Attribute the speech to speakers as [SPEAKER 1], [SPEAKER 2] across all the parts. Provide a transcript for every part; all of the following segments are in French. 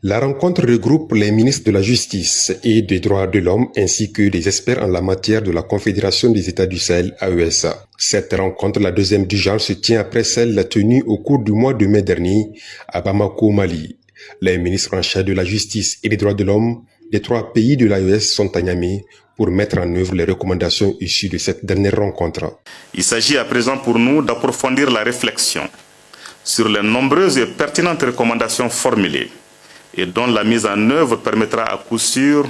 [SPEAKER 1] La rencontre regroupe les ministres de la Justice et des Droits de l'Homme ainsi que des experts en la matière de la Confédération des États du Sahel (AES). Cette rencontre, la deuxième du genre, se tient après celle tenue au cours du mois de mai dernier à Bamako, Mali. Les ministres en charge de la Justice et des Droits de l'Homme des trois pays de l'AES sont à Niamey pour mettre en œuvre les recommandations issues de cette dernière rencontre.
[SPEAKER 2] Il s'agit à présent pour nous d'approfondir la réflexion sur les nombreuses et pertinentes recommandations formulées et dont la mise en œuvre permettra à coup sûr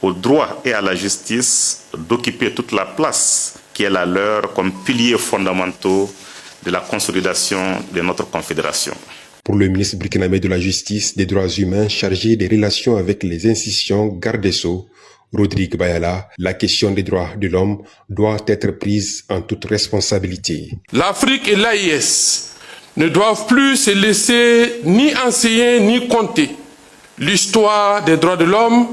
[SPEAKER 2] au droit et à la justice d'occuper toute la place qui est la leur comme piliers fondamentaux de la consolidation de notre confédération.
[SPEAKER 1] Pour le ministre burkinabé de la Justice, des Droits humains chargé des relations avec les institutions garde des Sceaux, Rodrigue Bayala, la question des droits de l'homme doit être prise en toute responsabilité.
[SPEAKER 3] L'Afrique et l'AIS ne doivent plus se laisser ni enseigner ni compter l'histoire des droits de l'homme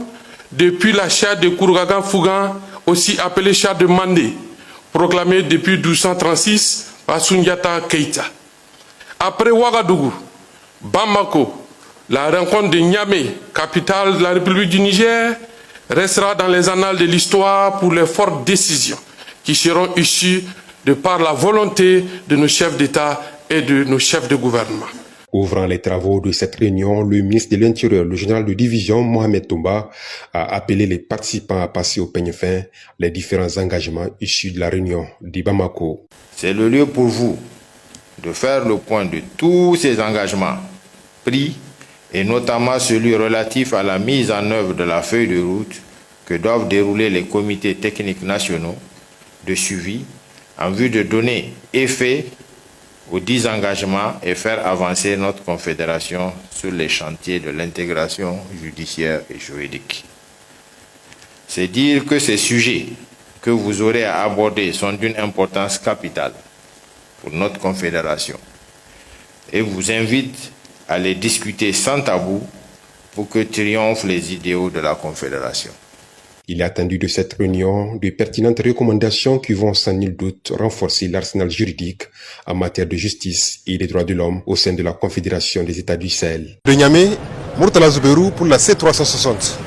[SPEAKER 3] depuis la charte de Kouragan-Fougan, aussi appelée charte de Mandé, proclamée depuis 1236 par Soundiata Keïta. Après Ouagadougou, Bamako, la rencontre de Niamey, capitale de la République du Niger, restera dans les annales de l'histoire pour les fortes décisions qui seront issues de par la volonté de nos chefs d'État et de nos chefs de gouvernement.
[SPEAKER 1] Ouvrant les travaux de cette réunion, le ministre de l'Intérieur, le général de division Mohamed Toumba, a appelé les participants à passer au peigne fin les différents engagements issus de la réunion de Bamako.
[SPEAKER 4] C'est le lieu pour vous de faire le point de tous ces engagements pris et notamment celui relatif à la mise en œuvre de la feuille de route que doivent dérouler les comités techniques nationaux de suivi en vue de donner effet aux 10 engagements et faire avancer notre confédération sur les chantiers de l'intégration judiciaire et juridique. C'est dire que ces sujets que vous aurez à aborder sont d'une importance capitale pour notre confédération et vous invite à les discuter sans tabou pour que triomphent les idéaux de la confédération.
[SPEAKER 1] Il est attendu de cette réunion de pertinentes recommandations qui vont sans nul doute renforcer l'arsenal juridique en matière de justice et des droits de l'homme au sein de la Confédération des États du Sahel.
[SPEAKER 5] De Niamey, Murtala Zouberou pour la C360.